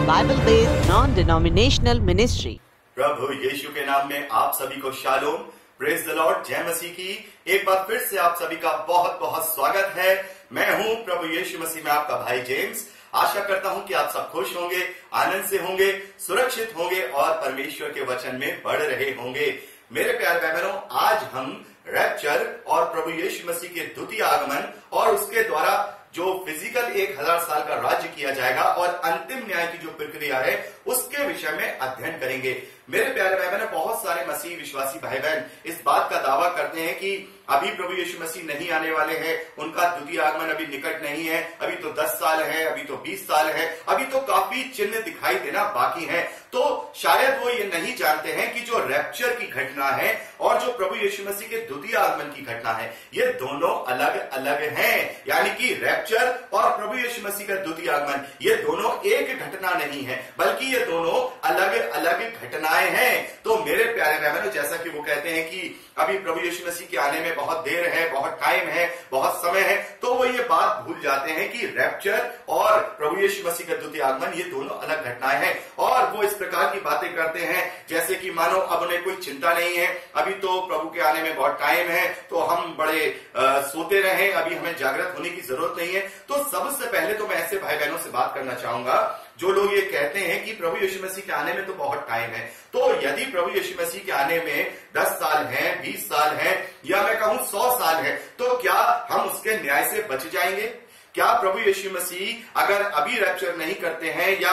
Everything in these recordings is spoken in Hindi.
Bible-based non-denominational ministry. प्रभु यीशु के नाम में आप सभी को शालोम, प्रेज द लॉर्ड, जय मसीह की। एक बार फिर से आप सभी का बहुत बहुत स्वागत है। मैं हूं प्रभु यीशु मसीह में आपका भाई जेम्स। आशा करता हूं कि आप सब खुश होंगे, आनंद से होंगे, सुरक्षित होंगे और परमेश्वर के वचन में बढ़ रहे होंगे। मेरे प्यारे भाई बहनों, आज हम रैप्चर और प्रभु यीशु मसीह के द्वितीय आगमन और उसके द्वारा जो फिजिकल 1000 साल का राज्य किया जाएगा और अंतिम न्याय की जो प्रक्रिया है उसके विषय में अध्ययन करेंगे। मेरे प्यारे भाई बहन, बहुत सारे मसीह विश्वासी भाई बहन इस बात का दावा करते हैं कि अभी प्रभु यीशु मसीह नहीं आने वाले हैं, उनका द्वितीय आगमन अभी निकट नहीं है, अभी तो 10 साल है, अभी तो 20 साल है, अभी तो काफी चिन्ह दिखाई देना बाकी है। तो शायद वो ये नहीं जानते हैं कि जो रैप्चर की घटना है और जो प्रभु यीशु मसीह के द्वितीय आगमन की घटना है, ये दोनों अलग अलग हैं। यानी कि रैप्चर और प्रभु यीशु मसीह का द्वितीय आगमन ये दोनों एक घटना नहीं है, बल्कि ये दोनों अलग अलग घटनाएं हैं। तो मेरे प्यारे भाई बहनों, जैसा कि वो कहते हैं कि अभी प्रभु यीशु मसीह के आने में बहुत देर है, बहुत टाइम है, बहुत समय है, तो वो ये बात भूल जाते हैं कि रैप्चर और प्रभु यीशु मसीह का द्वितीय आगमन ये दोनों अलग घटनाएं हैं। और वो इस प्रकार की बातें करते हैं जैसे कि मानो अब उन्हें कोई चिंता नहीं है, अभी तो प्रभु के आने में बहुत टाइम है, तो हम बड़े सोते रहे, अभी हमें जागृत होने की जरूरत नहीं है। तो सबसे पहले तो मैं ऐसे भाई बहनों से बात करना चाहूंगा जो लोग ये कहते हैं कि प्रभु यीशु मसीह के आने में तो बहुत टाइम है। तो यदि प्रभु यीशु मसीह के आने में 10 साल है, 20 साल है, या मैं कहूं 100 साल है, तो क्या हम उसके न्याय से बच जाएंगे? क्या प्रभु यीशु मसीह अगर अभी रैप्चर नहीं करते हैं या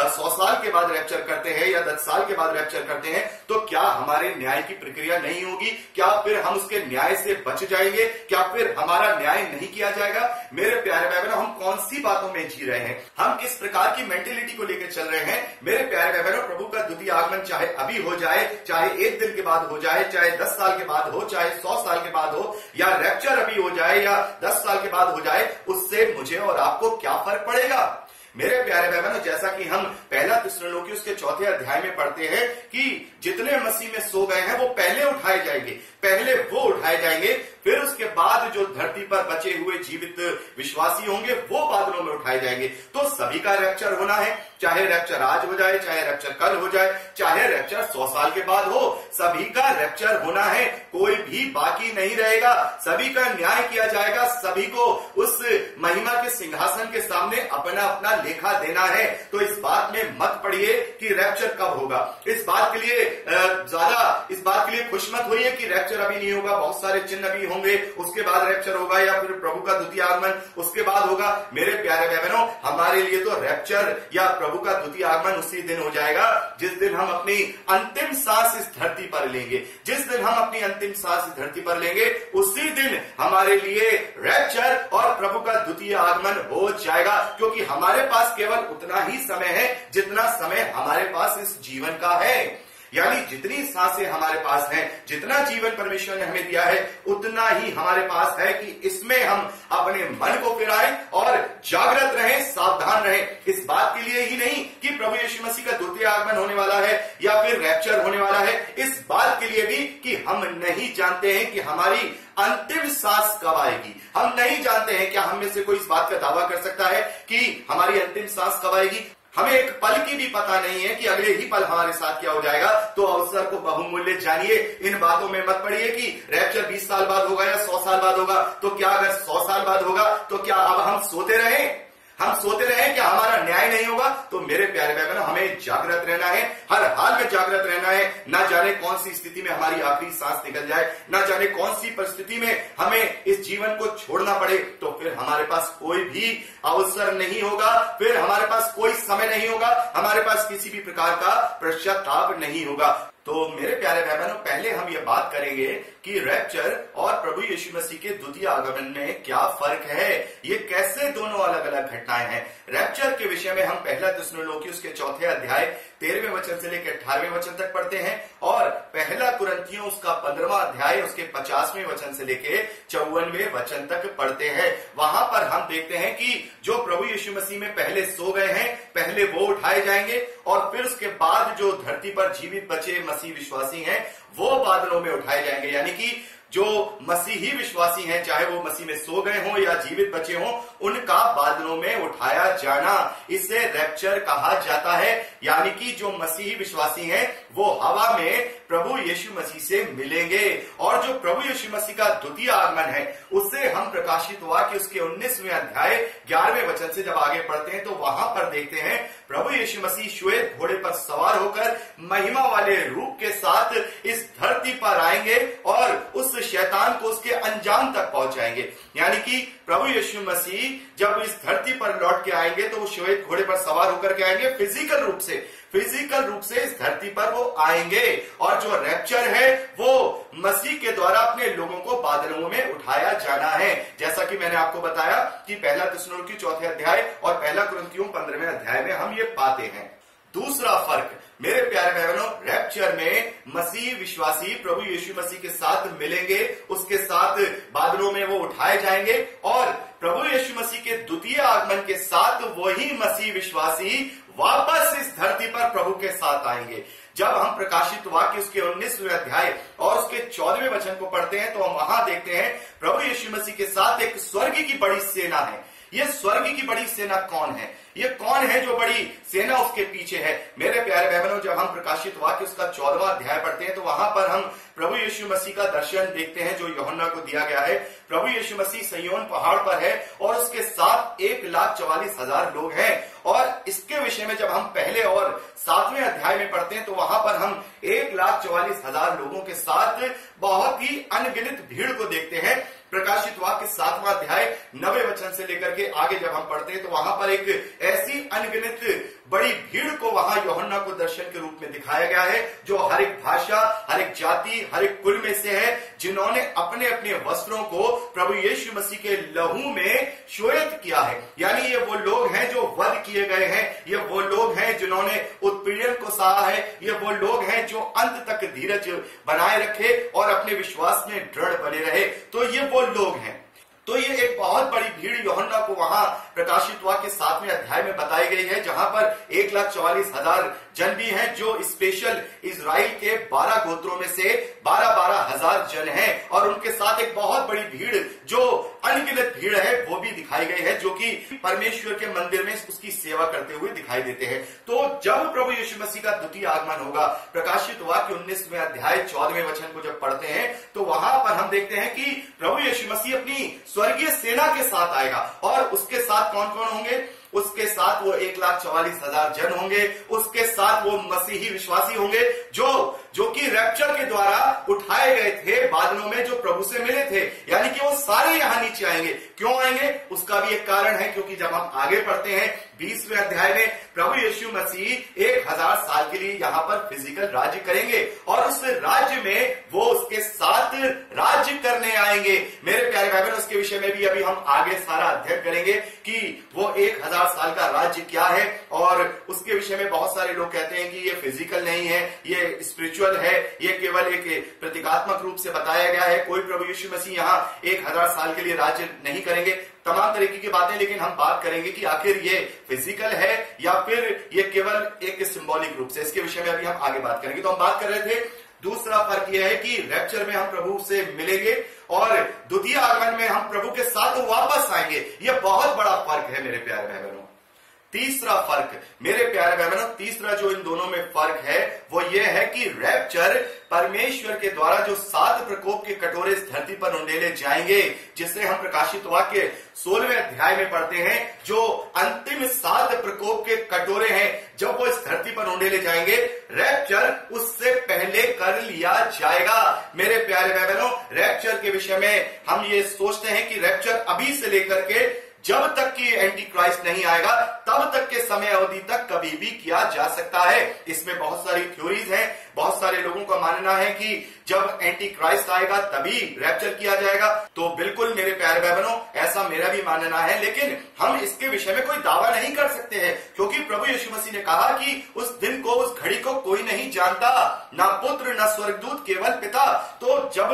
100 साल के बाद रैप्चर करते हैं या 10 साल के बाद रैप्चर करते हैं, तो क्या हमारे न्याय की प्रक्रिया नहीं होगी? क्या फिर हम उसके न्याय से बच जाएंगे? क्या फिर हमारा न्याय नहीं किया जाएगा? मेरे प्यारे भाई बहनों, हम कौन सी बातों में जी रहे हैं? हम किस प्रकार की मेंटेलिटी को लेकर चल रहे हैं? मेरे प्यारे भाई बहनों, प्रभु का द्वितीय आगमन चाहे अभी हो जाए, चाहे 1 दिन के बाद हो जाए, चाहे 10 साल के बाद हो, चाहे 100 साल के बाद हो, या रैप्चर अभी हो जाए या 10 साल के बाद हो जाए, उससे मुझे और आपको क्या फर्क पड़ेगा? मेरे प्यारे भाई बहनों, जैसा कि हम पहला थिस्सलुनीकियों उसके 4थे अध्याय में पढ़ते हैं कि जितने मसीह में सो गए हैं वो पहले उठाए जाएंगे, पहले वो उठाए जाएंगे, फिर उसके बाद जो धरती पर बचे हुए जीवित विश्वासी होंगे वो बादलों में उठाए जाएंगे। तो सभी का रैप्चर होना है, चाहे रैप्चर आज हो जाए, चाहे रैप्चर कल हो जाए, चाहे रैप्चर 100 साल के बाद हो, सभी का रैप्चर होना है, कोई भी बाकी नहीं रहेगा, सभी का न्याय किया जाएगा, सभी को उस महिमा के सिंहासन के सामने अपना अपना लेखा देना है। तो इस बात में मत पड़िए कि रैप्चर कब होगा, इस बात के लिए इस बात के लिए खुश मत होइए कि रैप्चर अभी नहीं होगा, बहुत सारे चिन्ह अभी होंगे, उसके बाद रैप्चर होगा, या फिर प्रभु का द्वितीय आगमन उसके बाद होगा। मेरे प्यारे भाई बहनों, हमारे लिए तो रैप्चर या प्रभु का द्वितीय आगमन उसी दिन हो जाएगा जिस दिन हम अपनी अंतिम सांस इस धरती पर लेंगे। जिस दिन हम अपनी अंतिम सांस इस धरती पर लेंगे, उसी दिन हमारे लिए रैप्चर और प्रभु का द्वितीय आगमन हो जाएगा, क्योंकि हमारे पास केवल उतना ही समय है जितना समय हमारे पास इस जीवन का है। यानी जितनी सांसें हमारे पास हैं, जितना जीवन परमेश्वर ने हमें दिया है, उतना ही हमारे पास है कि इसमें हम अपने मन को फिराएं और जागृत रहें, सावधान रहें। इस बात के लिए ही नहीं कि प्रभु यीशु मसीह का द्वितीय आगमन होने वाला है या फिर रैप्चर होने वाला है, इस बात के लिए भी कि हम नहीं जानते हैं कि हमारी अंतिम सांस कब आएगी। हम नहीं जानते हैं, क्या हम में से कोई इस बात का दावा कर सकता है कि हमारी अंतिम सांस कब आएगी? हमें एक पल की भी पता नहीं है कि अगले ही पल हमारे साथ क्या हो जाएगा। तो अवसर को बहुमूल्य जानिए, इन बातों में मत पड़िए कि रैप्चर 20 साल बाद होगा या 100 साल बाद होगा। तो क्या अगर 100 साल बाद होगा तो क्या अब हम सोते रहें? क्या हमारा न्याय नहीं होगा? तो मेरे प्यारे भाई बहनों, हमें जागृत रहना है, हर हाल में जागृत रहना है। ना जाने कौन सी स्थिति में हमारी आखिरी सांस निकल जाए, ना जाने कौन सी परिस्थिति में हमें इस जीवन को छोड़ना पड़े, तो फिर हमारे पास कोई भी अवसर नहीं होगा, फिर हमारे पास कोई समय नहीं होगा, हमारे पास किसी भी प्रकार का पश्चाताप नहीं होगा। तो मेरे प्यारे भाई बहनों, पहले हम ये बात करेंगे कि रैप्चर और प्रभु यीशु मसीह के द्वितीय आगमन में क्या फर्क है, ये कैसे दोनों अलग अलग घटनाएं हैं। रैप्चर के विषय में हम पहला थिस्सलुनीकियों उसके 4थे अध्याय 13वें वचन से लेकर 18वें वचन तक पढ़ते हैं और पहला कुरिन्थियों उसका 15वां अध्याय उसके 50वें वचन से लेकर 54वें वचन तक पढ़ते हैं। वहां पर हम देखते हैं कि जो प्रभु यीशु मसीह में पहले सो गए हैं, पहले वो उठाए जाएंगे और फिर उसके बाद जो धरती पर जीवित बचे मसीह विश्वासी हैं वो बादलों में उठाए जाएंगे। यानी कि जो मसीही विश्वासी हैं, चाहे वो मसीह में सो गए हों या जीवित बचे हों, उनका बादलों में उठाया जाना, इसे रैप्चर कहा जाता है। यानी कि जो मसीही विश्वासी हैं वो हवा में प्रभु यीशु मसीह से मिलेंगे। और जो प्रभु यीशु मसीह का द्वितीय आगमन है उससे हम प्रकाशित वाक्य उसके 19वें अध्याय 11वें वचन से जब आगे पढ़ते हैं तो वहां पर देखते हैं प्रभु यीशु मसीह श्वेत घोड़े पर सवार होकर महिमा वाले रूप के साथ इस धरती पर आएंगे और उस शैतान को उसके अंजाम तक पहुंचाएंगे। यानी कि प्रभु यीशु मसीह जब इस धरती पर लौट के आएंगे तो वो श्वेत घोड़े पर सवार होकर के आएंगे, फिजिकल रूप से इस धरती पर वो आएंगे। और जो रैप्चर है वो मसीह के द्वारा अपने लोगों को बादलों में उठाया जाना है। जैसा कि मैंने आपको बताया कि पहला थिस्सलुनीकी 4 अध्याय और पहला कुरिन्थियों 15वें अध्याय में हम ये पाते हैं। दूसरा फर्क मेरे प्यारे बहनों, रैप्चर में मसीह विश्वासी प्रभु यीशु मसीह के साथ मिलेंगे, उसके साथ बादलों में वो उठाए जाएंगे और प्रभु यीशु मसीह के द्वितीय आगमन के साथ वही मसीह विश्वासी वापस इस धरती पर प्रभु के साथ आएंगे। जब हम प्रकाशित वाक्य उसके 19वें अध्याय और उसके 14वें वचन को पढ़ते हैं तो हम वहां देखते हैं प्रभु यीशु मसीह के साथ एक स्वर्ग की बड़ी सेना है। ये स्वर्ग की बड़ी सेना कौन है? ये कौन है जो बड़ी सेना उसके पीछे है? मेरे प्यारे बहनों, जब हम प्रकाशित वाक्य उसका 14वां अध्याय पढ़ते हैं तो वहां पर हम प्रभु यीशु मसीह का दर्शन देखते हैं जो यूहन्ना को दिया गया है। प्रभु यीशु मसीह सिय्योन पहाड़ पर है और उसके साथ 1,44,000 लोग हैं। और इसके विषय में जब हम पहले और 7वें अध्याय में पढ़ते हैं तो वहां पर हम 1,44,000 लोगों के साथ बहुत ही अनगिनत भीड़ को देखते हैं। प्रकाशित वाक्य 7वां अध्याय 9वें वचन से लेकर के आगे जब हम पढ़ते हैं तो वहां पर एक ऐसी अनगिनत बड़ी भीड़ को वहां यूहन्ना को दर्शन के रूप में दिखाया गया है जो हर एक भाषा, हर एक जाति, हर एक कुल में से है, जिन्होंने अपने अपने वस्त्रों को प्रभु यीशु मसीह के लहू में श्वेत किया है। यानी ये वो लोग हैं जो वध किए गए हैं, ये वो लोग हैं जिन्होंने उत्पीड़न को सहा है, ये वो लोग हैं जो अंत तक धीरज बनाए रखे और अपने विश्वास में दृढ़ बने रहे। तो ये वो लोग हैं। तो ये एक बहुत बड़ी भीड़ यूहन्ना को वहां प्रकाशित वाक्य 7वें अध्याय में बताई गई है, जहां पर 1,44,000 जन भी हैं जो स्पेशल इजराइल के 12 गोत्रों में से 12,000 जन हैं और उनके साथ एक बहुत बड़ी भीड़ जो अनगिनत भीड़ है वो भी दिखाई गई है, जो कि परमेश्वर के मंदिर में उसकी सेवा करते हुए दिखाई देते हैं। तो जब प्रभु यीशु मसीह का द्वितीय आगमन होगा, प्रकाशित वाक्य 19वें अध्याय 14वें वचन को जब पढ़ते हैं तो वहां पर हम देखते हैं कि प्रभु यीशु मसीह अपनी स्वर्गीय सेना के साथ आएगा और उसके साथ कौन कौन होंगे? उसके साथ वो 1,44,000 जन होंगे, उसके साथ वो मसीही विश्वासी होंगे जो कि रैप्चर के द्वारा उठाए गए थे बादलों में, जो प्रभु से मिले थे। यानी कि वो सारे यहां नीचे आएंगे। क्यों आएंगे? उसका भी एक कारण है, क्योंकि जब हम आगे पढ़ते हैं 20वें अध्याय में प्रभु यीशु मसीह 1,000 साल के लिए यहाँ पर फिजिकल राज्य करेंगे और उस राज्य में वो उसके साथ राज्य करने आएंगे। मेरे प्यारे भाई बहन, उसके विषय में भी अभी हम आगे सारा अध्ययन करेंगे कि वो 1,000 साल का राज्य क्या है। और उसके विषय में बहुत सारे लोग कहते हैं कि ये फिजिकल नहीं है, ये स्पिरिचुअल है, ये केवल एक प्रतीकात्मक रूप से बताया गया है। कोई प्रभु यीशु मसीह यहाँ 1,000 साल के लिए राज्य नहीं करेंगे। तमाम तरीके की बातें, लेकिन हम बात करेंगे कि आखिर ये फिजिकल है या फिर ये केवल एक सिंबॉलिक रूप से। इसके विषय में अभी हम आगे बात करेंगे। तो हम बात कर रहे थे, दूसरा फर्क यह है कि रैप्चर में हम प्रभु से मिलेंगे और द्वितीय आगमन में हम प्रभु के साथ वापस आएंगे। यह बहुत बड़ा फर्क है मेरे प्यारे भाई बहनों। तीसरा फर्क मेरे प्यारे भाई बहनों, तीसरा जो इन दोनों में फर्क है वो ये है कि रैप्चर परमेश्वर के द्वारा जो 7 प्रकोप के कटोरे इस धरती पर उंडेले जाएंगे, जिसे हम प्रकाशित वाक्य 16वें अध्याय में पढ़ते हैं, जो अंतिम 7 प्रकोप के कटोरे हैं, जब वो इस धरती पर उंडेले जाएंगे, रैप्चर उससे पहले कर लिया जाएगा। मेरे प्यारे भाई बहनों, रैप्चर के विषय में हम ये सोचते हैं कि रैप्चर अभी से लेकर के जब तक कि एंटी क्राइस्ट नहीं आएगा तब तक के समय अवधि तक कभी भी किया जा सकता है। इसमें बहुत सारी थ्योरीज हैं। बहुत सारे लोगों का मानना है कि जब एंटी क्राइस्ट आएगा तभी रैप्चर किया जाएगा। तो बिल्कुल मेरे प्यारे भाई बहनों, ऐसा मेरा भी मानना है, लेकिन हम इसके विषय में कोई दावा नहीं कर सकते हैं, क्योंकि प्रभु यीशु मसीह ने कहा कि उस दिन को, उस घड़ी को कोई नहीं जानता, ना पुत्र ना स्वर्गदूत, केवल पिता। तो जब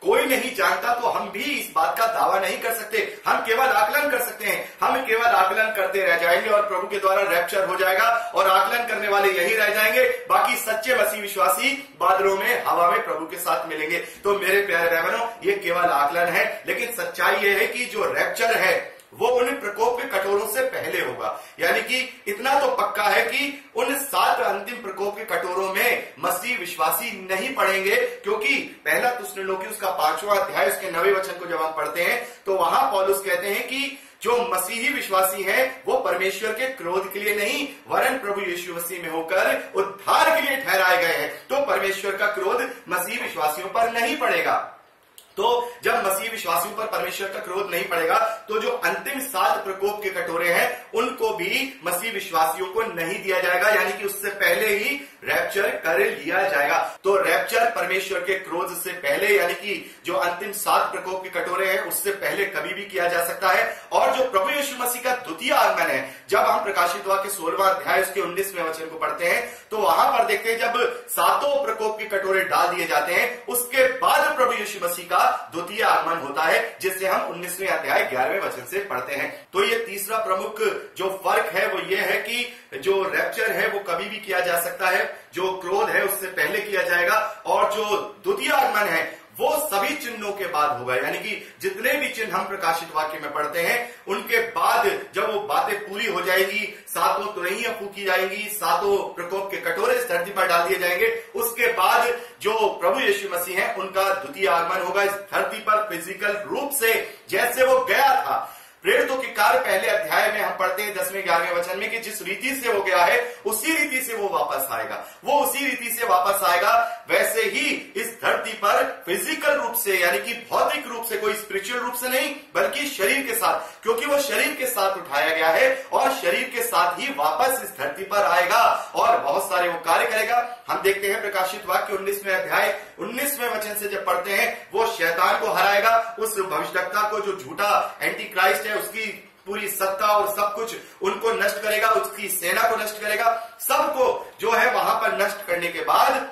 कोई नहीं जानता, तो हम भी इस बात का दावा नहीं कर सकते। हम केवल आकलन कर सकते हैं, हम केवल आकलन करते रह जाएंगे और प्रभु के द्वारा रैप्चर हो जाएगा और आकलन करने वाले यही रह जाएंगे। बाकी सच्चे मसीह विश्वासी बादलों में, हवा में प्रभु के साथ मिलेंगे। तो मेरे प्यारे भाई बहनों, ये केवल आकलन है, लेकिन सच्चाई ये है कि जो रैप्चर है वो उन प्रकोप के कटोरों से पहले होगा। यानी कि इतना तो पक्का है कि उन 7 अंतिम प्रकोप के कटोरों में मसीह विश्वासी नहीं पड़ेंगे, क्योंकि पहला थिस्सलुनीकी उसका 5वां अध्याय उसके 9वें वचन को जब हम पढ़ते हैं तो वहां पौलुस कहते हैं कि जो मसीही विश्वासी हैं वो परमेश्वर के क्रोध के लिए नहीं वरन प्रभु यीशु मसीह में होकर उद्धार के लिए ठहराए गए हैं। तो परमेश्वर का क्रोध मसीह विश्वासियों पर नहीं पड़ेगा। तो जब मसीह विश्वासियों पर परमेश्वर का क्रोध नहीं पड़ेगा तो जो अंतिम 7 प्रकोप के कटोरे हैं उनको भी मसीह विश्वासियों को नहीं दिया जाएगा, यानी कि उससे पहले ही रैप्चर कर लिया जाएगा। तो रैप्चर परमेश्वर के क्रोध से पहले, यानी कि जो अंतिम 7 प्रकोप के कटोरे हैं उससे पहले कभी भी किया जा सकता है। और जो प्रभु यीशु मसीह का द्वितीय आगमन है, जब हम प्रकाशित वाक्य 16वां अध्याय उसके 19वें वचन को पढ़ते हैं तो वहां पर देखते हैं जब 7 प्रकोप के कटोरे डाल दिए जाते हैं उसके बाद प्रभु यीशु मसीह का द्वितीय आगमन होता है, जिसे हम 19वें अध्याय 11वें वचन से पढ़ते हैं। तो ये तीसरा प्रमुख जो फर्क है वो ये है कि जो रैप्चर है वो कभी भी किया जा सकता है, जो क्रोध है उससे पहले किया जाएगा, और जो द्वितीय आगमन है वो सभी चिन्हों के बाद होगा। यानी कि जितने भी चिन्ह हम प्रकाशित वाक्य में पढ़ते हैं उनके बाद जब वो बातें पूरी हो जाएगी, 7 तुरहियां फूकी जाएंगी, 7 प्रकोप के कटोरे इस धरती पर डाल दिए जाएंगे, उसके बाद जो प्रभु यीशु मसीह है उनका द्वितीय आगमन होगा इस धरती पर फिजिकल रूप से, जैसे वो गया था। प्रेरितों के कार्य पहले अध्याय में हम पढ़ते हैं 10वें-11वें वचन में कि जिस रीति से वो गया है उसी रीति से वो वापस आएगा, वो उसी रीति से वापस आएगा। वैसे ही इस धरती पर फिजिकल रूप से, यानी कि भौतिक रूप से, कोई स्पिरिचुअल रूप से नहीं बल्कि शरीर के साथ, क्योंकि वो शरीर के साथ उठाया गया है और शरीर के साथ ही वापस इस धरती पर आएगा और बहुत सारे वो कार्य करेगा। हम देखते हैं प्रकाशित वाक्य 19वें अध्याय 19वें वचन से जब पढ़ते हैं, वो शैतान को हराएगा, उस भविष्यवक्ता को जो झूठा एंटी क्राइस्ट है उसकी पूरी सत्ता और सब कुछ उनको नष्ट करेगा, उसकी सेना को नष्ट करेगा, सबको जो है वहां पर नष्ट करने के बाद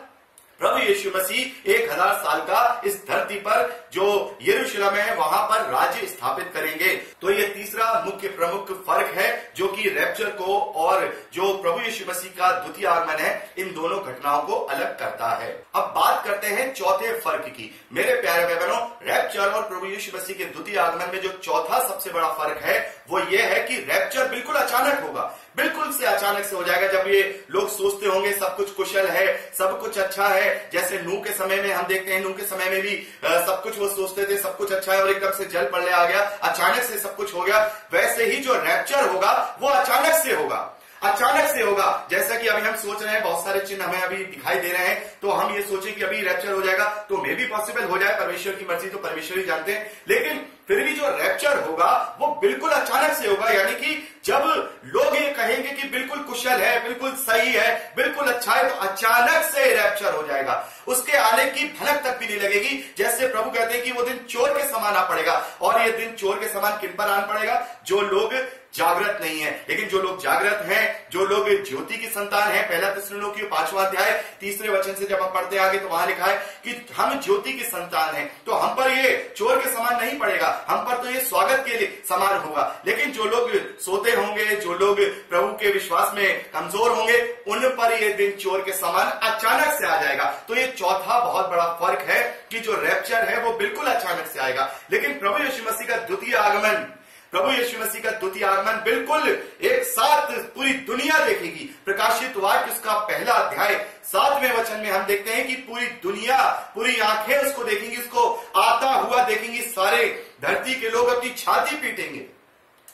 प्रभु यीशु मसीह 1000 साल का इस धरती पर जो यरूशलेम है वहां पर राज्य स्थापित करेंगे। तो ये तीसरा मुख्य प्रमुख फर्क है जो कि रैप्चर को और जो प्रभु यीशु मसीह का द्वितीय आगमन है इन दोनों घटनाओं को अलग करता है। अब बात करते हैं चौथे फर्क की। मेरे प्यारे भाई बहनों, रैप्चर और प्रभु यीशु मसीह के द्वितीय आगमन में जो चौथा सबसे बड़ा फर्क है वो ये है कि रैप्चर बिल्कुल अचानक होगा, बिल्कुल से अचानक से हो जाएगा। जब ये लोग सोचते होंगे सब कुछ कुशल है, सब कुछ अच्छा है, जैसे नूह के समय में हम देखते हैं, नूह के समय में भी सब कुछ वो सोचते थे सब कुछ अच्छा है और एकदम से जल प्रलय आ गया, अचानक से सब कुछ हो गया। वैसे ही जो रैप्चर होगा वो अचानक से होगा, अचानक से होगा। जैसा कि अभी हम सोच रहे हैं, बहुत सारे चिन्ह हमें अभी दिखाई दे रहे हैं, तो हम ये सोचे कि अभी रैप्चर हो जाएगा, तो मे भी पॉसिबल हो जाए, परमेश्वर की मर्जी तो परमेश्वर ही जानते हैं। लेकिन फिर भी जो रैप्चर होगा वो बिल्कुल अचानक से होगा, यानी कि जब लोग ये कहेंगे कि बिल्कुल कुशल है, बिल्कुल सही है, बिल्कुल अच्छा है, तो अचानक से रैप्चर हो जाएगा। उसके आने की भनक तक भी नहीं लगेगी। जैसे प्रभु कहते हैं कि वो दिन चोर के समान आ पड़ेगा, और ये दिन चोर के समान किन पर आन पड़ेगा? जो लोग जागृत नहीं है। लेकिन जो लोग जागृत हैं, जो लोग ज्योति की संतान है, पहला थिस्सलुनीकी 5वां अध्याय 3 वचन से जब हम पढ़ते आगे तो वहां लिखा है कि हम ज्योति की संतान हैं, तो हम पर ये चोर के समान नहीं पड़ेगा, हम पर तो ये स्वागत के लिए समान होगा। लेकिन जो लोग सोते होंगे, जो लोग प्रभु के विश्वास में कमजोर होंगे, उन पर ये दिन चोर के समान अचानक से आ जाएगा। तो ये चौथा बहुत बड़ा फर्क है कि जो रैप्चर है वो बिल्कुल अचानक से आएगा। लेकिन प्रभु यीशु मसीह का द्वितीय आगमन, प्रभु यीशु मसीह का द्वितीय आगमन बिल्कुल एक साथ पूरी दुनिया देखेगी। प्रकाशित वाक्य उसका पहला अध्याय 7वें वचन में हम देखते हैं कि पूरी दुनिया, पूरी आंखें उसको देखेंगी, उसको आता हुआ देखेंगी, सारे धरती के लोग अपनी छाती पीटेंगे।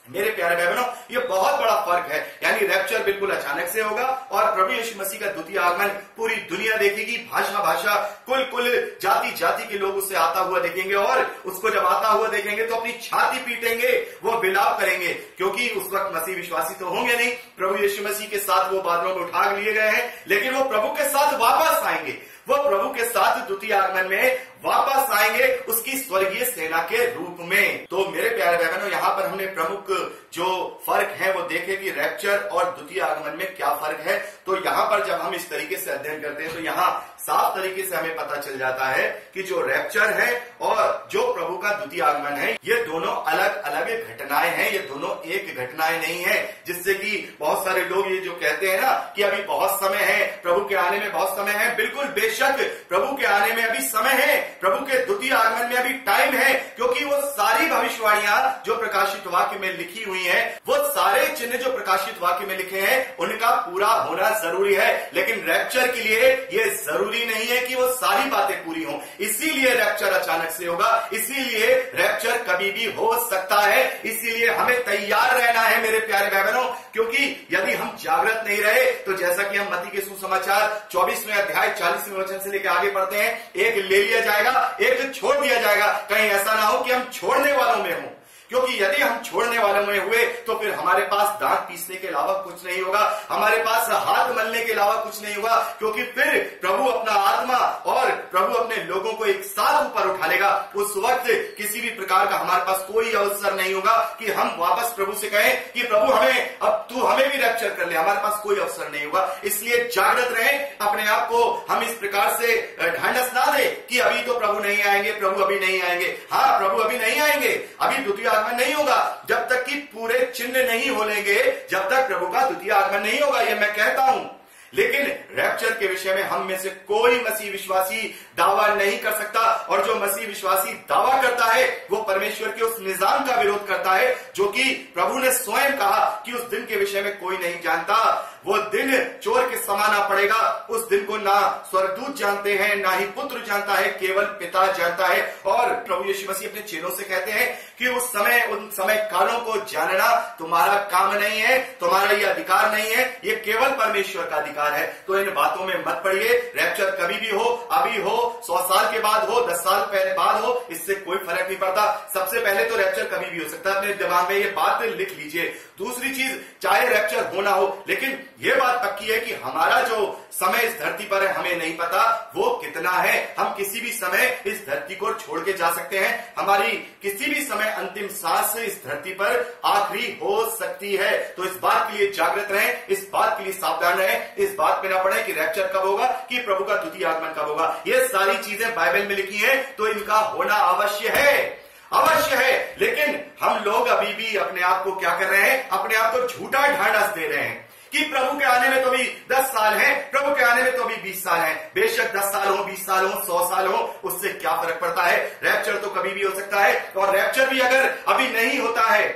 मेरे प्यारे भाई बहनों, ये बहुत बड़ा फर्क है। यानी रैप्चर बिल्कुल अचानक से होगा और प्रभु यीशु मसीह का द्वितीय आगमन पूरी दुनिया देखेगी, भाषा भाषा, कुल जाति जाति के लोग उसे आता हुआ देखेंगे, और उसको जब आता हुआ देखेंगे तो अपनी छाती पीटेंगे, वो विलाप करेंगे, क्योंकि उस वक्त मसीह विश्वासी तो होंगे नहीं। प्रभु यीशु मसीह के साथ वो बादलों में उठा लिए गए हैं, लेकिन वो प्रभु के साथ वापस आएंगे, वो प्रभु के साथ द्वितीय आगमन में वापस आएंगे उसकी स्वर्गीय सेना के रूप में। तो मेरे प्यारे भाई बहनों, यहाँ पर हमने प्रमुख जो फर्क है वो देखे कि रैप्चर और द्वितीय आगमन में क्या फर्क है। तो यहाँ पर जब हम इस तरीके से अध्ययन करते हैं तो यहाँ साफ तरीके से हमें पता चल जाता है कि जो रैप्चर है और जो प्रभु का द्वितीय आगमन है, ये दोनों अलग अलग घटनाएं हैं, ये दोनों एक घटनाएं नहीं है। जिससे कि बहुत सारे लोग ये जो कहते हैं ना कि अभी बहुत समय है, प्रभु के आने में बहुत समय है। बिल्कुल बेशक प्रभु के आने में अभी समय है, प्रभु के द्वितीय आगमन में अभी टाइम है, क्योंकि वो सारी भविष्यवाणियां जो प्रकाशित वाक्य में लिखी हुई है, वो सारे चिन्ह जो प्रकाशित वाक्य में लिखे हैं, उनका पूरा होना जरूरी है। लेकिन रैप्चर के लिए ये जरूरी नहीं है कि वो सारी बातें पूरी हों, इसीलिए रैप्चर अचानक से होगा, इसीलिए रैप्चर कभी भी हो सकता है। इसीलिए हमें तैयार रहना है मेरे प्यारे भाई बहनों, क्योंकि यदि हम जागृत नहीं रहे तो जैसा कि हम मत्ती के सुसमाचार 24वें अध्याय 40वें वचन से लेकर आगे पढ़ते हैं, एक ले लिया जाएगा, एक छोड़ दिया जाएगा। कहीं ऐसा ना हो कि हम छोड़ने वालों में हों, क्योंकि यदि हम छोड़ने वालों में हुए तो फिर हमारे पास दांत पीसने के अलावा कुछ नहीं होगा, हमारे पास हाथ मलने के अलावा कुछ नहीं होगा, क्योंकि फिर प्रभु अपना आत्मा और प्रभु अपने लोगों को एक साथ ऊपर उठा लेगा। उस वक्त किसी भी प्रकार का हमारे पास कोई अवसर नहीं होगा कि हम वापस प्रभु से कहें कि प्रभु हमें अब तू हमें भी रैप्चर कर ले, हमारे पास कोई अवसर नहीं होगा। इसलिए जागृत रहें, अपने आप को हम इस प्रकार से ढांढस ना दे कि अभी तो प्रभु नहीं आएंगे, प्रभु अभी नहीं आएंगे। हाँ, प्रभु अभी नहीं आएंगे, अभी द्वितीय आगमन नहीं होगा, जब तक कि पूरे चिन्ह नहीं होलेंगे, जब तक प्रभु का द्वितीय आगमन नहीं होगा, ये मैं कहता हूं। लेकिन रैप्चर के विषय में हम में से कोई मसीह विश्वासी दावा नहीं कर सकता, और जो मसीह विश्वासी दावा करता है वो परमेश्वर के उस निजाम का विरोध करता है जो कि प्रभु ने स्वयं कहा कि उस दिन के विषय में कोई नहीं जानता। वो दिन चोर के समान आ पड़ेगा, उस दिन को ना स्वर्गदूत जानते हैं, ना ही पुत्र जानता है, केवल पिता जानता है। और प्रभु यीशु मसीह अपने चेलों से कहते हैं कि उस समय उन समय कालों को जानना तुम्हारा काम नहीं है, तुम्हारा ये अधिकार नहीं है, ये केवल परमेश्वर का अधिकार है। तो इन बातों में मत पड़िए। रैप्चर कभी भी हो, अभी हो, 100 साल के बाद हो, 10 साल पहले बाद हो, इससे कोई फर्क नहीं पड़ता। सबसे पहले तो रैप्चर कभी भी हो सकता है, अपने दिमाग में ये बात लिख लीजिए। दूसरी चीज, चाहे रैप्चर हो ना हो, लेकिन ये बात पक्की है कि हमारा जो समय इस धरती पर है हमें नहीं पता वो कितना है। हम किसी भी समय इस धरती को छोड़ के जा सकते हैं, हमारी किसी भी समय अंतिम सांस इस धरती पर आखिरी हो सकती है। तो इस बात के लिए जागृत रहें, इस बात के लिए सावधान रहें, इस बात पे ना पड़े कि रैप्चर कब होगा, कि प्रभु का द्वितीय आगमन कब होगा। ये सारी चीजें बाइबल में लिखी हैं, तो इनका होना अवश्य है, अवश्य है। लेकिन हम लोग अभी भी अपने आप को क्या कर रहे हैं, अपने आप को झूठा ढांढस दे रहे हैं कि प्रभु के आने में तो भी 10 साल है, प्रभु के आने में तो भी 20 साल है। बेशक 10 साल हो, 20 साल हो, 100 साल हो, उससे क्या फर्क पड़ता है। रैप्चर तो कभी भी हो सकता है, और रैप्चर भी अगर अभी नहीं होता है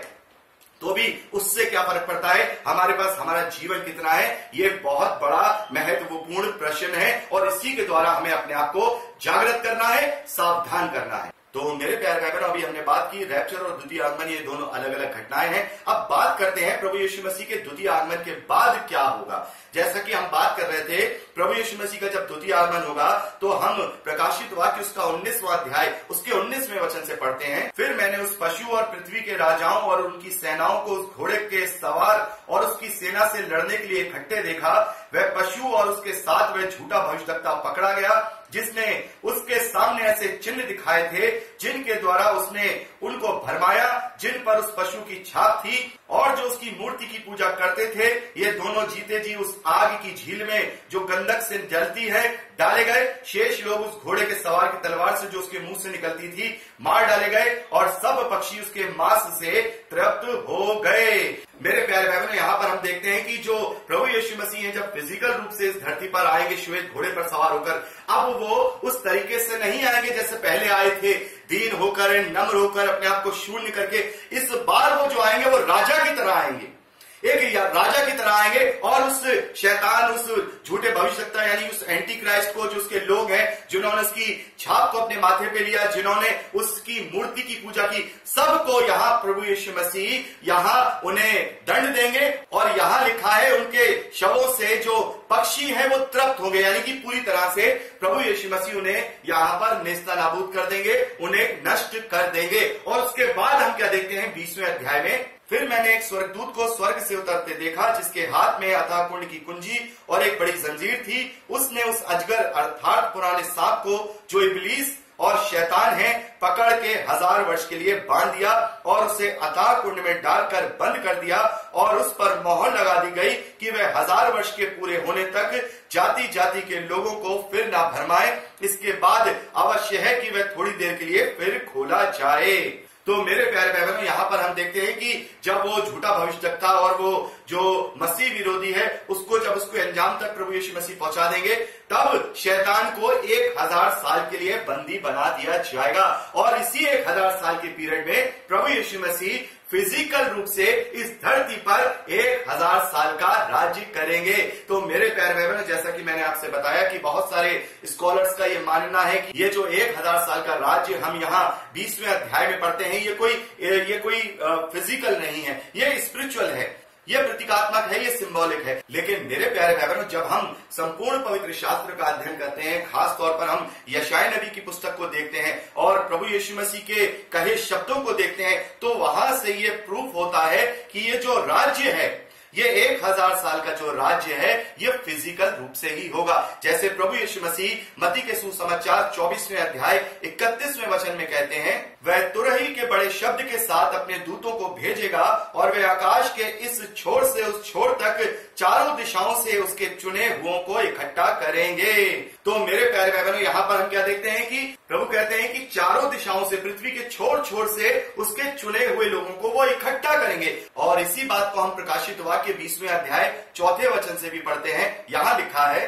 तो भी उससे क्या फर्क पड़ता है। हमारे पास हमारा जीवन कितना है, ये बहुत बड़ा महत्वपूर्ण प्रश्न है, और इसी के द्वारा हमें अपने आप को जागृत करना है, सावधान करना है। तो मेरे प्यारे भाई बहनों, अभी हमने बात की रैप्चर और द्वितीय आगमन, ये दोनों अलग अलग घटनाएं हैं। अब बात करते हैं प्रभु यीशु मसीह के द्वितीय आगमन के बाद क्या होगा। जैसा कि हम बात कर रहे थे, प्रभु यीशु मसीह का जब द्वितीय आगमन होगा तो हम प्रकाशित वाक्य उसका 19वां अध्याय उसके 19वें वचन से पढ़ते हैं। फिर मैंने उस पशु और पृथ्वी के राजाओं और उनकी सेनाओं को उस घोड़े के सवार और उसकी सेना से लड़ने के लिए इकट्ठे देखा। वह पशु और उसके साथ वह झूठा भविष्यद्वक्ता पकड़ा गया, जिसने उसके सामने ऐसे चिन्ह दिखाए थे जिनके द्वारा उसने उनको भरमाया, जिन पर उस पशु की छाप थी, और जो उसकी मूर्ति की पूजा करते थे। ये दोनों जीते जी उस आग की झील में जो गंधक से जलती है डाले गए। शेष लोग उस घोड़े के सवार की तलवार से जो उसके मुंह से निकलती थी मार डाले गए, और सब पक्षी उसके मांस से तृप्त हो गए। मेरे प्यारे भाई बहनों, यहाँ पर हम देखते हैं कि जो प्रभु यीशु मसीह है जब फिजिकल रूप से इस धरती पर आएंगे श्वेत घोड़े पर सवार होकर, अब वो उस तरीके से नहीं आएंगे जैसे पहले आए थे, दीन होकर, नम्र होकर, अपने आप को शून्य करके। इस बार वो जो आएंगे वो राजा की तरह आएंगे, एक राजा की तरह आएंगे, और उस शैतान, उस झूठे भविष्यद्वक्ता यानी उस एंटी क्राइस्ट को, जो उसके लोग हैं जिन्होंने उसकी छाप को अपने माथे पे लिया, जिन्होंने उसकी मूर्ति की पूजा की, सबको यहाँ प्रभु यीशु मसीह यहाँ उन्हें दंड देंगे। और यहाँ लिखा है उनके शवों से जो पक्षी है वो तृप्त होंगे, यानी कि पूरी तरह से प्रभु यीशु मसीह उन्हें यहाँ पर नेस्तनाबूद कर देंगे, उन्हें नष्ट कर देंगे। और उसके बाद हम क्या देखते हैं 20वें अध्याय में, फिर मैंने एक स्वर्गदूत को स्वर्ग से उतरते देखा, जिसके हाथ में अथाह कुंड की कुंजी और एक बड़ी जंजीर थी। उसने उस अजगर अर्थात पुराने सांप को, जो इब्लीस और शैतान है पकड़ के 1000 वर्ष के लिए बांध दिया और उसे अथाह कुंड में डालकर बंद कर दिया और उस पर मोहर लगा दी गई कि वह 1000 वर्ष के पूरे होने तक जाति जाति के लोगों को फिर ना भरमाए। इसके बाद अवश्य है कि वह थोड़ी देर के लिए फिर खोला जाए। तो मेरे प्यारे भाई बहनों, यहाँ पर हम देखते हैं कि जब वो झूठा भविष्यवक्ता और वो जो मसीह विरोधी है जब उसको अंजाम तक प्रभु यीशु मसीह पहुंचा देंगे, तब शैतान को 1000 साल के लिए बंदी बना दिया जाएगा और इसी 1000 साल के पीरियड में प्रभु यीशु मसीह फिजिकल रूप से इस धरती पर 1000 साल का राज्य करेंगे। तो मेरे प्यारे भाई बहनों, जैसा कि मैंने आपसे बताया कि बहुत सारे स्कॉलर्स का ये मानना है कि ये जो 1000 साल का राज्य हम यहाँ 20वें अध्याय में पढ़ते हैं, ये कोई फिजिकल नहीं है, ये स्पिरिचुअल है, ये प्रतीकात्मक है, ये सिंबॉलिक है। लेकिन मेरे प्यारे भाई बहनों, जब हम संपूर्ण पवित्र शास्त्र का अध्ययन करते हैं, खास तौर पर हम यशायाह नबी की पुस्तक को देखते हैं और प्रभु यीशु मसीह के कहे शब्दों को देखते हैं, तो वहां से ये प्रूफ होता है कि ये जो राज्य है, ये 1000 साल का जो राज्य है, ये फिजिकल रूप से ही होगा। जैसे प्रभु यीशु मसीह मत्ती के सुसमाचार 24वें अध्याय 31वें वचन में कहते हैं, वह तुरही के बड़े शब्द के साथ अपने दूतों को भेजेगा और वे आकाश के इस छोर से उस छोर तक चारों दिशाओं से उसके चुने हुओं को इकट्ठा करेंगे। तो मेरे प्यारे भाई बहनों, यहाँ पर हम क्या देखते हैं कि प्रभु कहते हैं कि चारों दिशाओं से, पृथ्वी के छोर छोर से उसके चुने हुए लोगों को वो इकट्ठा करेंगे। और इसी बात को हम प्रकाशित वाक्य 20वें अध्याय 4 वचन से भी पढ़ते हैं। यहाँ लिखा है,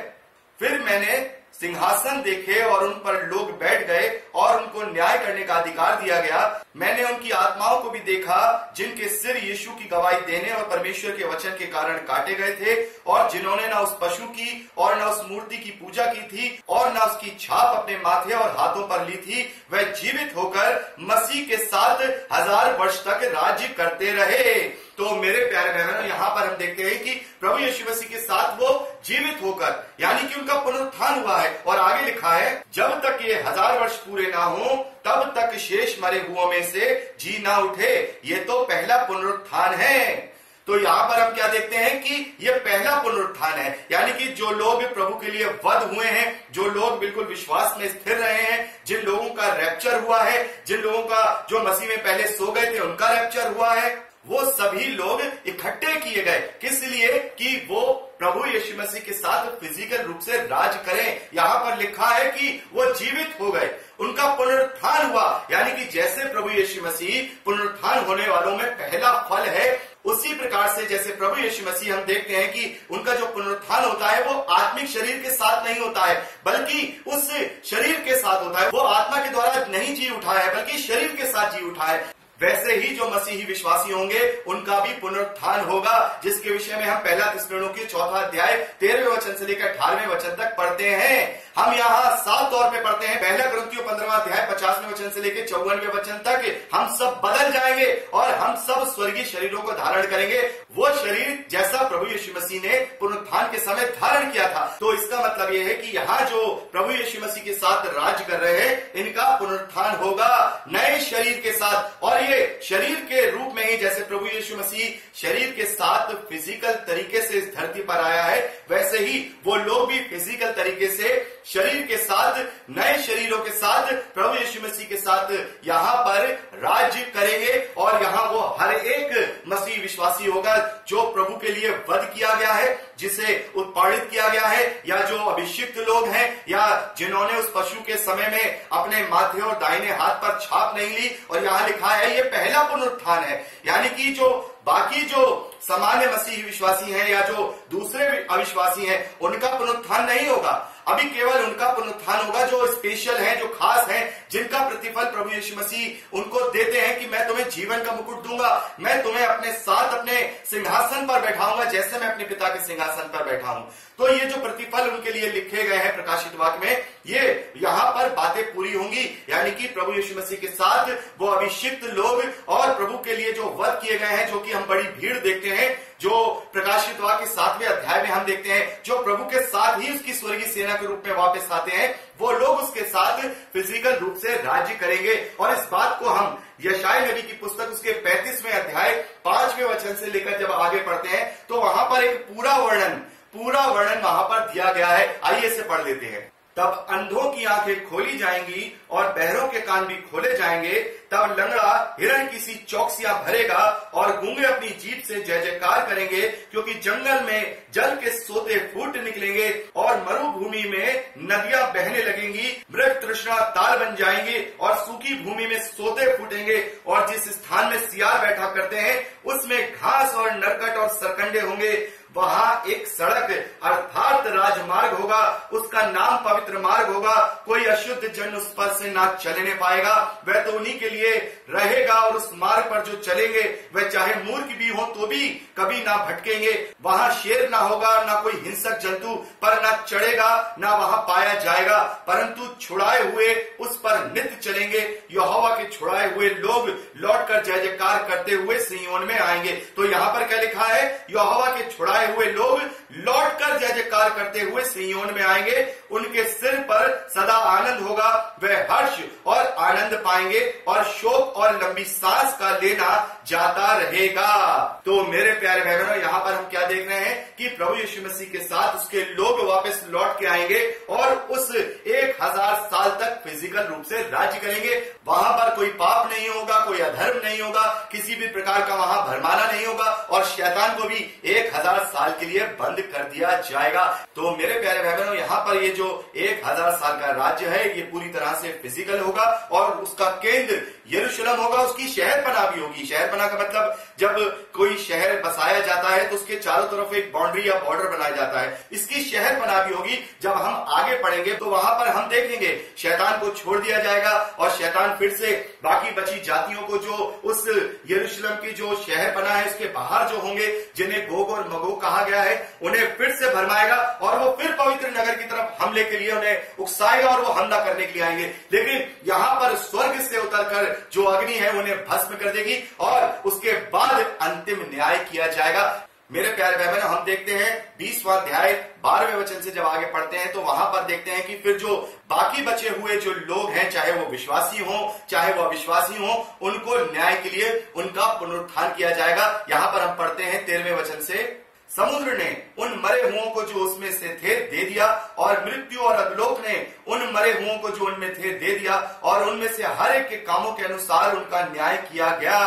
फिर मैंने सिंहासन देखे और उन पर लोग बैठ गए और उनको न्याय करने का अधिकार दिया गया। मैंने उनकी आत्माओं को भी देखा जिनके सिर यीशु की गवाही देने और परमेश्वर के वचन के कारण काटे गए थे और जिन्होंने न उस पशु की और न उस मूर्ति की पूजा की थी और न उसकी छाप अपने माथे और हाथों पर ली थी। वह जीवित होकर मसीह के साथ 1000 वर्ष तक राज्य करते रहे। तो मेरे प्यारे बहनों, यहाँ पर हम देखते हैं कि प्रभु यीशु मसीह के साथ वो जीवित होकर, यानी कि उनका पुनरुत्थान हुआ है। और आगे लिखा है, जब तक ये 1000 वर्ष पूरे ना हो तब तक शेष मरे हुओं में से जी ना उठे। ये तो पहला पुनरुत्थान है। तो यहाँ पर हम क्या देखते हैं कि ये पहला पुनरुत्थान है, यानी कि जो लोग प्रभु के लिए वध हुए हैं, जो लोग बिल्कुल विश्वास में स्थिर रहे हैं, जिन लोगों का रैप्चर हुआ है, जिन लोगों का जो मसीह में पहले सो गए थे उनका रैप्चर हुआ है, वो सभी लोग इकट्ठे किए गए। किस लिए? कि वो प्रभु यीशु मसीह के साथ फिजिकल रूप से राज करें। यहाँ पर लिखा है कि वो जीवित हो गए, उनका पुनरुत्थान हुआ, यानी कि जैसे प्रभु यीशु मसीह पुनरुत्थान होने वालों में पहला फल है, उसी प्रकार से जैसे प्रभु यीशु मसीह हम देखते हैं कि उनका जो पुनरुत्थान होता है वो आत्मिक शरीर के साथ नहीं होता है, बल्कि उस शरीर के साथ होता है। वो आत्मा के द्वारा नहीं जी उठा है, बल्कि शरीर के साथ जी उठा है। वैसे ही जो मसीही विश्वासी होंगे उनका भी पुनरुत्थान होगा, जिसके विषय में हम पहला थिस्सलुनीके 4 अध्याय 13वें वचन से लेकर 18वें वचन तक पढ़ते हैं। हम यहाँ साफ तौर पे पढ़ते हैं, पहला कुरिन्थियों 15वां अध्याय 50वें वचन से लेकर 54वें वचन तक, हम सब बदल जाएंगे और हम सब स्वर्गीय शरीरों को धारण करेंगे, वो शरीर जैसा प्रभु यीशु मसीह ने पुनरुत्थान के समय धारण किया था। तो इसका मतलब ये है कि यहाँ जो प्रभु यीशु मसीह के साथ राज कर रहे हैं, इनका पुनरुत्थान होगा नए शरीर के साथ। और ये शरीर के रूप में ही जैसे प्रभु यीशु मसीह शरीर के साथ फिजिकल तरीके से इस धरती पर आया है, वैसे ही वो लोग भी फिजिकल तरीके से शरीर के साथ, नए शरीरों के साथ, प्रभु यीशु मसीह के साथ यहाँ पर राज्य करेंगे। और यहाँ वो हर एक मसीह विश्वासी होगा जो प्रभु के लिए वध किया गया है, जिसे उत्पादित किया गया है, या जो अभिषिक्त लोग हैं, या जिन्होंने उस पशु के समय में अपने माथे और दाहिने हाथ पर छाप नहीं ली। और यहाँ लिखा है ये पहला पुनरुत्थान है, यानी कि जो बाकी जो सामान्य मसीही विश्वासी हैं या जो दूसरे अविश्वासी हैं, उनका पुनरुत्थान नहीं होगा। अभी केवल उनका पुनरुत्थान होगा जो स्पेशल हैं, जो खास हैं, जिनका प्रतिफल प्रभु यीशु मसीह उनको देते हैं कि मैं तुम्हें जीवन का मुकुट दूंगा, मैं तुम्हें अपने साथ अपने सिंहासन पर बैठाऊंगा जैसे मैं अपने पिता के सिंहासन पर बैठा हूं। तो ये जो प्रतिफल उनके लिए लिखे गए हैं प्रकाशित वाक्य में, ये यहाँ पर बातें पूरी होंगी, यानी कि प्रभु यीशु मसीह के साथ वो अभिषिक्त लोग और प्रभु के लिए जो वध किए गए हैं, जो कि हम बड़ी भीड़ देखते हैं, जो प्रकाशित वाक्य 7वें अध्याय में हम देखते हैं, जो प्रभु के साथ ही उसकी स्वर्गीय सेना के रूप में वापस आते हैं, वो लोग उसके साथ फिजिकल रूप से राज्य करेंगे। और इस बात को हम यशायाह नबी की पुस्तक उसके 35वें अध्याय 5वें वचन से लेकर जब आगे पढ़ते हैं, तो वहां पर एक पूरा वर्णन वहां पर दिया गया है। आइए इसे पढ़ लेते हैं। तब अंधों की आंखें खोली जाएंगी और बहरों के कान भी खोले जाएंगे। तब लंगड़ा हिरण की सी चौकसियां भरेगा और गूंगे अपनी जीभ से जय जयकार करेंगे, क्योंकि जंगल में जल के सोते फूट निकलेंगे और मरुभूमि में नदियां बहने लगेंगी। मृग तृष्णा ताल बन जाएंगे और सूखी भूमि में सोते फूटेंगे, और जिस स्थान में सियार बैठा करते हैं उसमें घास और नरकट और सरकंडे होंगे। वहां एक सड़क अर्थात राजमार्ग होगा, उसका नाम पवित्र मार्ग होगा। कोई अशुद्ध जन उस पर से ना चलने पाएगा, वह तो उन्हीं के लिए रहेगा। और उस मार्ग पर जो चलेंगे वह चाहे मूर्ख भी हो तो भी कभी ना भटकेंगे। वहां शेर ना होगा, ना कोई हिंसक जंतु पर ना चढ़ेगा, ना वहां पाया जाएगा, परंतु छुड़ाए हुए उस पर नित्य चलेंगे। यहोवा के छुड़ाए हुए लोग लौटकर जय जयकार करते हुए सिय्योन में आएंगे। तो यहाँ पर क्या लिखा है? यहोवा के छुड़ाए हुए लोग लौटकर जय जयकार करते हुए सिय्योन में आएंगे। उनके सिर पर सदा आनंद होगा, वे हर्ष और आनंद पाएंगे और शोक और लंबी सांस का लेना जाता रहेगा। तो मेरे प्यारे भाई बहनों, यहाँ पर हम क्या देख रहे हैं कि प्रभु यीशु मसीह के साथ उसके लोग वापस लौट के आएंगे और उस 1000 साल तक फिजिकल रूप से राज्य करेंगे। वहां पर कोई पाप नहीं होगा, कोई अधर्म नहीं होगा, किसी भी प्रकार का वहां भरमाना नहीं होगा और शैतान को भी 1000 साल के लिए बंद कर दिया जाएगा। तो मेरे प्यारे भाई बहनों, यहाँ पर ये जो 1000 साल का राज्य है ये पूरी तरह से फिजिकल होगा और उसका केंद्र यरूशलेम होगा। उसकी शहरपना भी होगी। शहरपना का मतलब जब कोई शहर बसाया जाता है तो उसके चारों तरफ एक बाउंड्री या बॉर्डर बनाया जाता है। इसकी शहरपना भी होगी। जब हम आगे पढ़ेंगे तो वहां पर हम देखेंगे शैतान को छोड़ दिया जाएगा और शैतान फिर से बाकी बची जातियों को जो उस यरूशलेम की जो शहरपना है उसके बाहर जो होंगे, जिन्हें गोग और मगोग कहा गया है, उन्हें फिर से भरमाएगा और वो फिर पवित्र नगर की तरफ हमले के लिए उन्हें उकसाएगा और वो हमला करने के लिए आएंगे। लेकिन यहाँ पर स्वर्ग से उतरकर जो अग्नि है उन्हें भस्म कर देगी और उसके बाद अंतिम न्याय किया जाएगा। मेरे प्यारे भाई बहनों, हम देखते हैं 20वां अध्याय 12वें वचन से जब आगे पढ़ते हैं तो वहां पर देखते हैं कि फिर जो बाकी बचे हुए जो लोग हैं, चाहे वो विश्वासी हो चाहे वो अविश्वासी हो, उनको न्याय के लिए उनका पुनरुत्थान किया जाएगा। यहाँ पर हम पढ़ते हैं 13वें वचन से, समुद्र ने उन मरे हुओं को जो उसमें से थे दे दिया और मृत्यु और अधोलोक ने उन मरे हुओं को जो उनमें थे दे दिया और उनमें से हर एक के कामों के अनुसार उनका न्याय किया गया।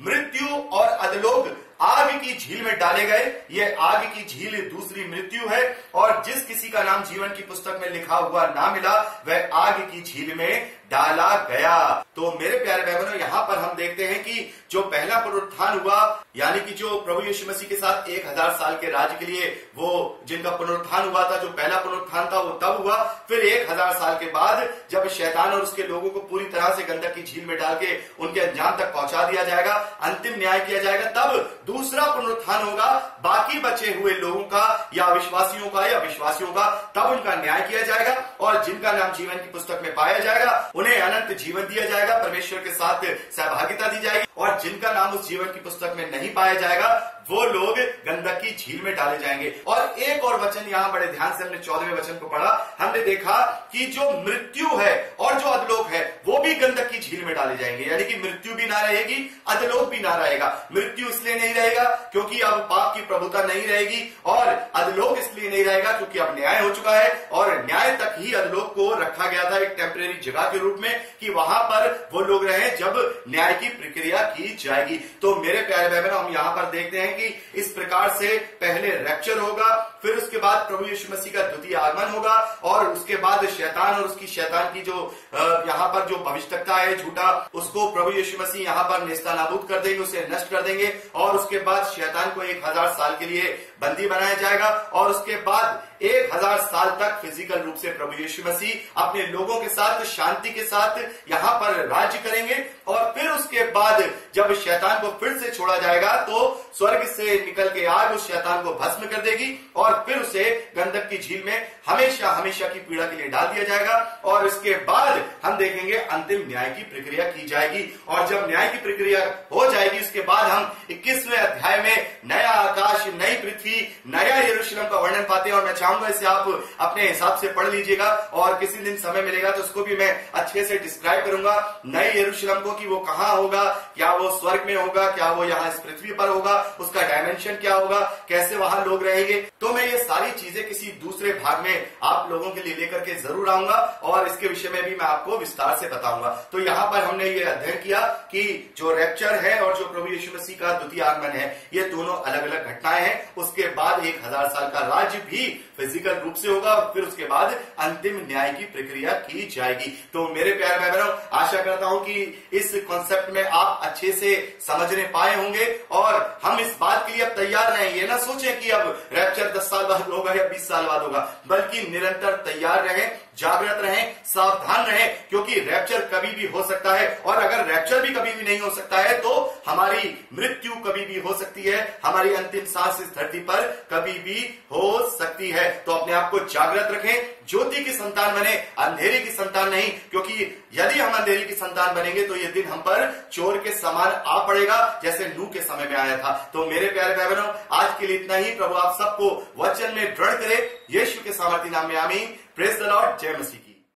मृत्यु और अधोलोक आग की झील में डाले गए। ये आग की झील दूसरी मृत्यु है और जिस किसी का नाम जीवन की पुस्तक में लिखा हुआ ना मिला वह आग की झील में डाला गया। तो मेरे प्यारे भाई बहनों, यहाँ पर हम देखते हैं कि जो पहला पुनरुत्थान हुआ, यानी कि जो प्रभु यीशु मसीह के साथ 1000 साल के राज्य के लिए वो जिनका पुनरुत्थान हुआ था, जो पहला पुनरुत्थान था वो तब हुआ। फिर 1000 साल के बाद जब शैतान और उसके लोगों को पूरी तरह से गंधक की झील में डाल के उनके अंजाम तक पहुंचा दिया जाएगा, अंतिम न्याय किया जाएगा, तब दूसरा पुनरुत्थान होगा बाकी बचे हुए लोगों का या विश्वासियों का या विश्वासियों का। तब उनका न्याय किया जाएगा और जिनका नाम जीवन की पुस्तक में पाया जाएगा उन्हें अनंत जीवन दिया जाएगा, परमेश्वर के साथ सहभागिता दी जाएगी। और जिनका नाम उस जीवन की पुस्तक में नहीं पाया जाएगा वो लोग गंधक की झील में डाले जाएंगे। और एक और वचन यहाँ बड़े ध्यान से हमने 14वें वचन को पढ़ा, हमने देखा कि जो मृत्यु है और जो अधोलोक है वो भी गंधक की झील में डाले जाएंगे। यानी कि मृत्यु भी ना रहेगी, अधोलोक भी ना रहेगा। मृत्यु इसलिए नहीं रहेगा क्योंकि अब पाप की प्रभुता नहीं रहेगी और अधोलोक इसलिए नहीं रहेगा क्योंकि अब न्याय हो चुका है और न्याय तक ही अधोलोक को रखा गया था एक टेम्परेरी जगह के रूप में कि वहां पर वो लोग रहे जब न्याय की प्रक्रिया की जाएगी। तो मेरे प्यारे भाई बहनों, हम यहाँ पर देखते हैं कि इस प्रकार से पहले रैप्चर होगा, फिर उसके बाद प्रभु यीशु मसीह का द्वितीय आगमन होगा और उसके बाद शैतान और उसकी शैतान की जो यहाँ पर जो भविष्यवक्ता है झूठा, उसको प्रभु यीशु मसीह यहाँ पर नेस्तनाबूद कर देंगे, उसे नष्ट कर देंगे और उसके बाद शैतान को 1000 साल के लिए बंदी बनाया जाएगा और उसके बाद 1000 साल तक फिजिकल रूप से प्रभु यीशु मसीह अपने लोगों के साथ शांति के साथ यहाँ पर राज्य करेंगे। और फिर उसके बाद जब शैतान को फिर से छोड़ा जाएगा तो स्वर्ग से निकल के आग उस शैतान को भस्म कर देगी और फिर उसे गंधक की झील में हमेशा हमेशा की पीड़ा के लिए डाल दिया जाएगा। और इसके बाद हम देखेंगे अंतिम न्याय की प्रक्रिया की जाएगी और जब न्याय की प्रक्रिया हो जाएगी उसके बाद हम 21वें अध्याय में नया आकाश, नई पृथ्वी, नया यरूशलेम का वर्णन पाते हैं। और मैं चाहूंगा इसे आप अपने हिसाब से पढ़ लीजिएगा और किसी दिन समय मिलेगा तो उसको भी मैं अच्छे से डिस्क्राइब करूंगा। नए यरूशलेम को कि वो कहां होगा, क्या वो स्वर्ग में होगा, क्या वो यहाँ इस पृथ्वी पर होगा, उसका डायमेंशन क्या होगा, कैसे वहां लोग रहेंगे। तो मैं ये सारी चीजें किसी दूसरे भाग में आप लोगों के लिए लेकर के जरूर आऊंगा और इसके विषय में भी मैं आपको विस्तार से बताऊंगा। तो यहाँ पर हमने ये अध्ययन किया कि जो रैप्चर है और जो प्रभु यीशु मसीह का द्वितीय आगमन है, ये दोनों अलग अलग घटनाएं हैं। उसके बाद 1000 साल का राज्य भी फिजिकल रूप से होगा, फिर उसके बाद अंतिम न्याय की प्रक्रिया की जाएगी। तो मेरे प्यारे भाई बहनों, आशा करता हूं कि इस कॉन्सेप्ट में आप अच्छे से समझने पाए होंगे और हम इस बात के लिए अब तैयार रहें। ये ना सोचें कि अब रैप्चर 10 साल बाद होगा या 20 साल बाद होगा, बल्कि निरंतर तैयार रहें, जागृत रहें, सावधान रहें, क्योंकि रैप्चर कभी भी हो सकता है। और अगर रैप्चर भी कभी भी नहीं हो सकता है तो हमारी मृत्यु कभी भी हो सकती है, हमारी अंतिम सांस इस धरती पर कभी भी हो सकती है। तो अपने आप को जागृत रखें, ज्योति की संतान बने, अंधेरे की संतान नहीं, क्योंकि यदि हम अंधेरे की संतान बनेंगे तो ये दिन हम पर चोर के समान आ पड़ेगा, जैसे नूह के समय में आया था। तो मेरे प्यारे भाई बहनों, आज के लिए इतना ही। प्रभु आप सबको वचन में दृढ़ करे, यीशु के सामर्थी नाम में आमीन। Praise the Lord. जय मसीह।